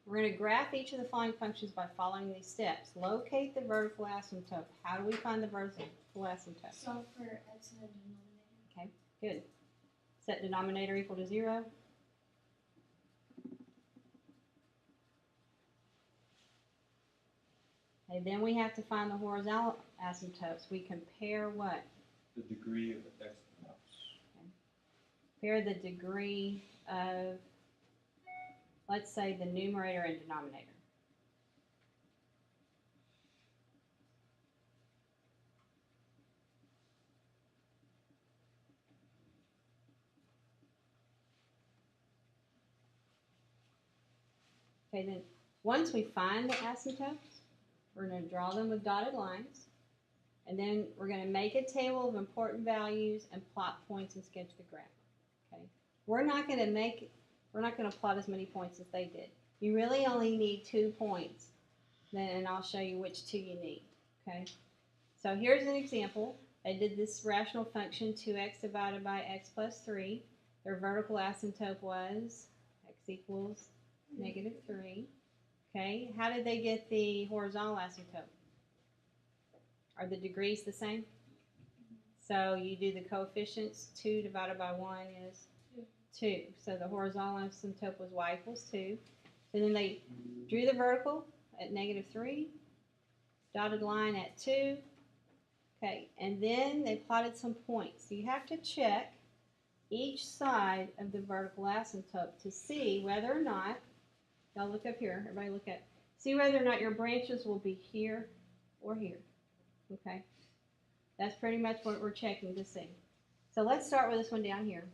We're going to graph each of the following functions by following these steps. Locate the vertical asymptote. How do we find the vertical asymptote? Solve for x in the denominator. Okay, good. Set denominator equal to 0. Okay, then we have to find the horizontal asymptotes. We compare what? The degree of x maps. Compare the degree of, let's say, the numerator and denominator. Okay, then once we find the asymptotes, we're going to draw them with dotted lines, and then we're going to make a table of important values and plot points and sketch the graph. Okay, we're not going to plot as many points as they did. You really only need 2 points, then I'll show you which 2 you need. Okay, so here's an example. I did this rational function 2x divided by x plus 3. Their vertical asymptote was x equals -3. Okay, how did they get the horizontal asymptote? Are the degrees the same? So you do the coefficients. 2 divided by 1 is 2. So the horizontal asymptote was y equals 2. So then they drew the vertical at -3, dotted line at 2. Okay, and then they plotted some points. So you have to check each side of the vertical asymptote to see whether or not, y'all look up here, everybody look up, see whether or not your branches will be here or here. Okay, that's pretty much what we're checking to see. So let's start with this one down here.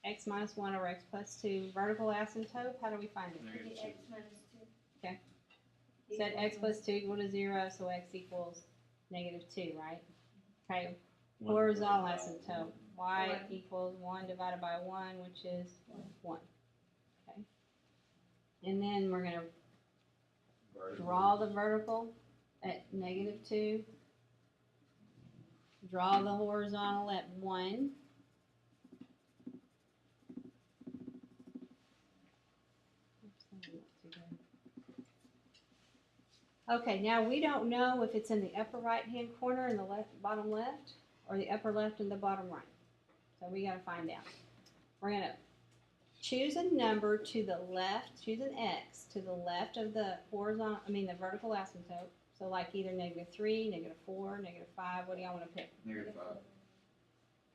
X minus 1 over x plus 2, vertical asymptote, how do we find it? Okay, x minus 2. Okay. Set x plus 2 equal to 0, so x equals -2, right? Okay. Horizontal asymptote, y equals 1 divided by 1, which is 1. Okay. And then we're going to draw the vertical at -2. Draw the horizontal at 1. Okay, now we don't know if it's in the upper right-hand corner in the bottom left or the upper left and the bottom right. So we got to find out. We're going to choose a number to the left, choose an x to the left of the the vertical asymptote. So like either -3, -4, -5. What do y'all want to pick? -5.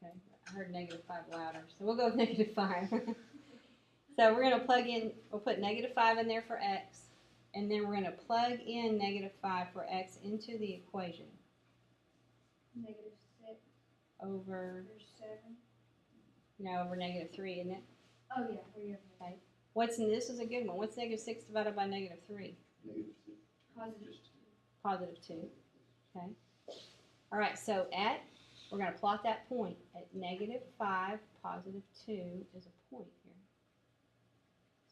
Okay, I heard -5 louder, so we'll go with -5. So we're going to plug in, we'll put -5 in there for x, and then we're going to plug in -5 for x into the equation. -6 Over, 7. no, over -3, isn't it? Oh yeah, for your Okay. This is a good one. What's -6 divided by -3? positive 2. Okay. All right, so we're going to plot that point at -5, +2 is a point here.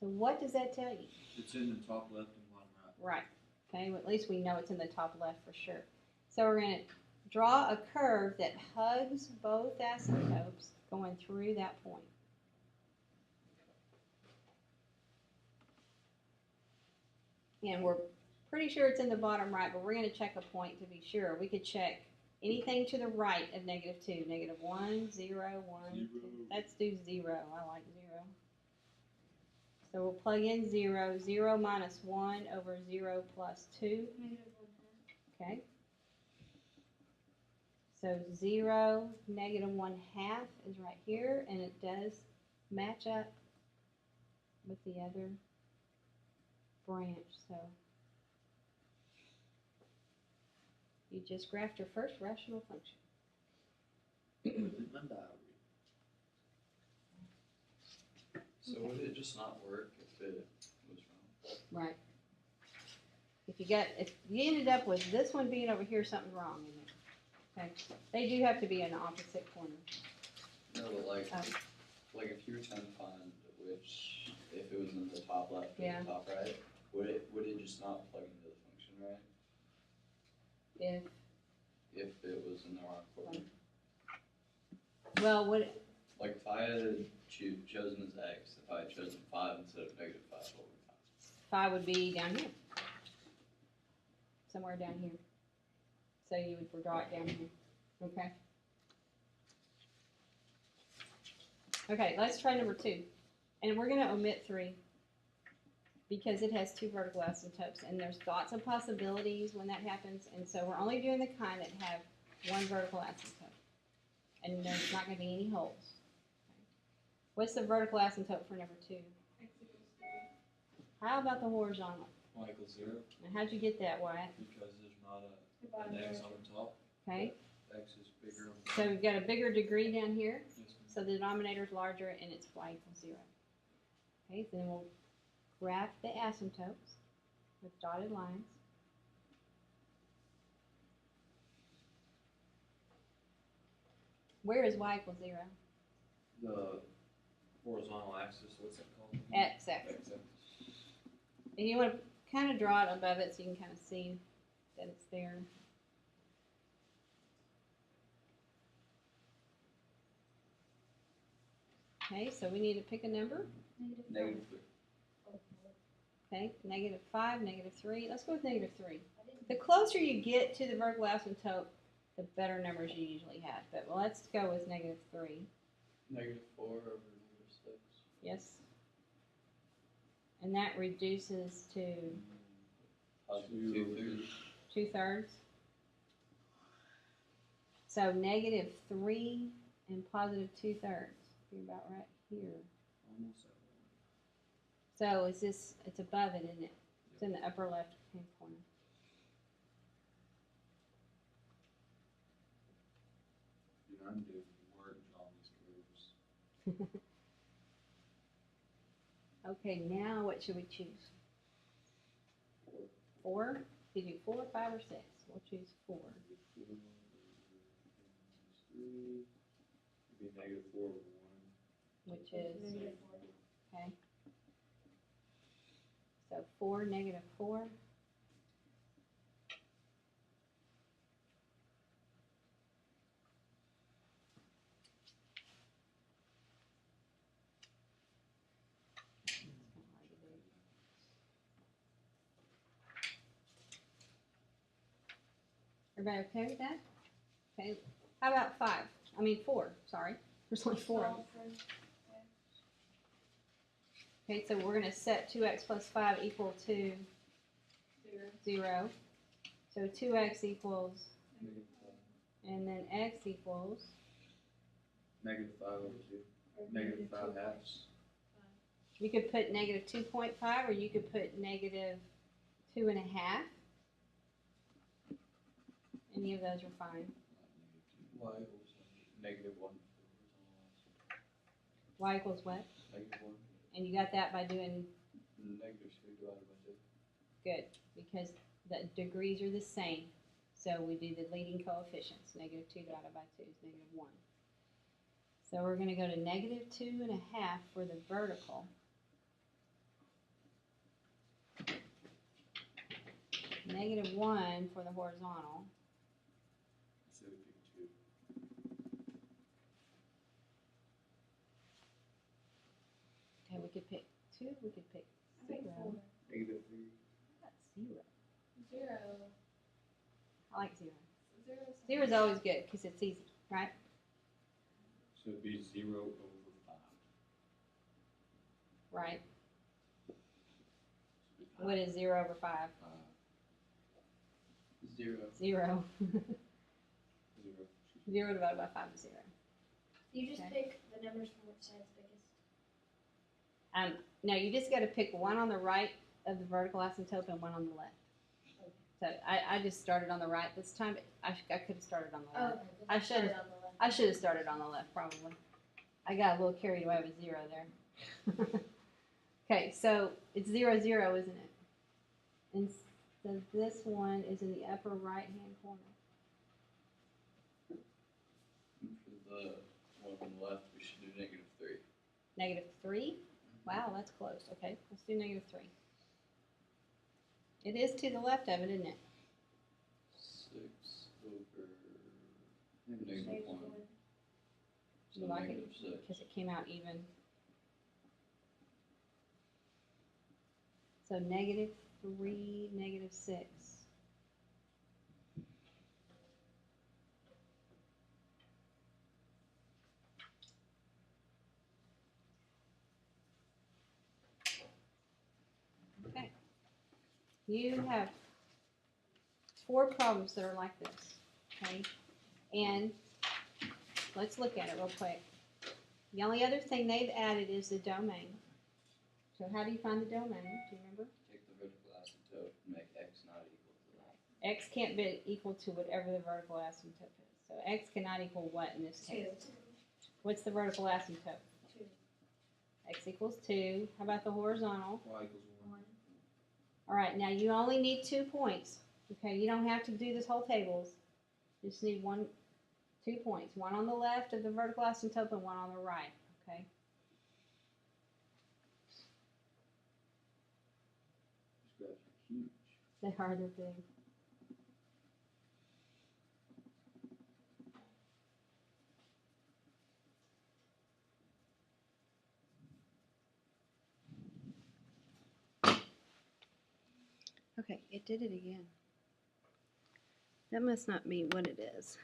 So what does that tell you? It's in the top left and bottom right. Right. Okay, well, at least we know it's in the top left for sure. So we're going to draw a curve that hugs both asymptotes going through that point. And we're pretty sure it's in the bottom right, but we're going to check a point to be sure. We could check anything to the right of -2. -1, 0, 1, 2. Let's do 0. I like 0. So we'll plug in 0. 0 minus 1 over 0 plus 2. Okay. So 0, -1/2 is right here, and it does match up with the other branch. So you just graphed your first rational function. So would it just not work if it was wrong? Right. If you ended up with this one being over here, something's wrong in it. Okay. They do have to be in the opposite corner. No, but like if you were trying to find which, if it was in the top left or Yeah. the top right, would it just not plug into the function right? If it was in the wrong corner. Well, Like if I had chosen as x, if I had chosen 5 instead of -5, what would we find? 5 would be down here. Somewhere down here. So you would draw it down here, okay? Okay, let's try number 2. And we're gonna omit 3 because it has 2 vertical asymptotes and there's thoughts and possibilities when that happens. And so we're only doing the kind that have 1 vertical asymptote. And there's not gonna be any holes. What's the vertical asymptote for number 2? X equals 3. How about the horizontal? Y equals 0, And how'd you get that, Wyatt? because there's not The bottom an X row. on the top. Okay, X is bigger on the top. so we've got a bigger degree down here, Yes, ma'am. so the denominator's larger and it's y equals 0. Okay, so then we'll graph the asymptotes with dotted lines. Where is y equals 0? The horizontal axis, what's that called? X-axis. X-axis. And you want to kind of draw it above it so you can kind of see that it's there. Okay, so we need to pick a number. Negative 3. Okay, -5, -3. Let's go with -3. The closer you get to the vertical asymptote, the better numbers you usually have. But well, let's go with -3. Negative 4 over negative 6. Yes. And that reduces to Positive 2/3. 2/3. So -3 and positive 2/3. You're about right here. Almost at So is this, it's above it, isn't it? It's in the upper left hand corner. one. I'm doing work on these curves. Okay, now what should we choose? 4? You do 4, 5, or 6? We'll choose 4. 3 would be -4 over 1. Which is, -4. okay. So 4, -4. Everybody okay with that? Okay, how about 5? I mean 4, sorry. There's only 4 of them. Okay, so we're gonna set 2x plus 5 equal to 0. So 2x equals, and then x equals, -5 over 2. -5 halves. you could put -2.5 or you could put -2.5. Any of those are fine. Y equals negative 1. Y equals what? Negative 1. And you got that by doing Negative 3 divided by 2. good, because the degrees are the same. So we do the leading coefficients. -2 divided by 2 is -1. So we're going to go to -2.5 for the vertical. -1 for the horizontal. So we pick 2. Okay, we could pick 2, we could pick I think 0. 4. Negative 3. How about 0? 0. I like 0. 0 is 0 is always good because it's easy, right? So it'd be 0 over 5. Right. So it'd be What is 0 over 5? 0. 0. 0. 0 divided by 5 is 0. You just Okay. pick the numbers from which side's biggest. No, you just got to pick one on the right of the vertical asymptote and one on the left. So I just started on the right this time, but I could have started on the Oh, left. okay. I should've- I should have started on the left, probably. I got a little carried away with 0 there. Okay, so it's 0, 0, isn't it? And so this one is in the upper right-hand corner. And for the one on the left, we should do negative 3. -3? Wow, that's close. Okay, let's do -3. It is to the left of it, isn't it? 6 over Negative negative 1. So You like it? negative 6. Because it came out even. So -3, -6. Okay. You have 4 problems that are like this, okay? And let's look at it real quick. The only other thing they've added is the domain. So how do you find the domain? Do you remember? Take the vertical asymptote and make x not equal to that. X can't be equal to whatever the vertical asymptote is. So X cannot equal what in this case? 2. What's the vertical asymptote? 2. X equals 2. How about the horizontal? Y equals 1. 1. All right, now you only need 2 points. Okay, you don't have to do this whole tables. You just need 2 points. One on the left of the vertical asymptote and one on the right. Okay. These graphs are huge. They are the big. Okay, it did it again. That must not be what it is.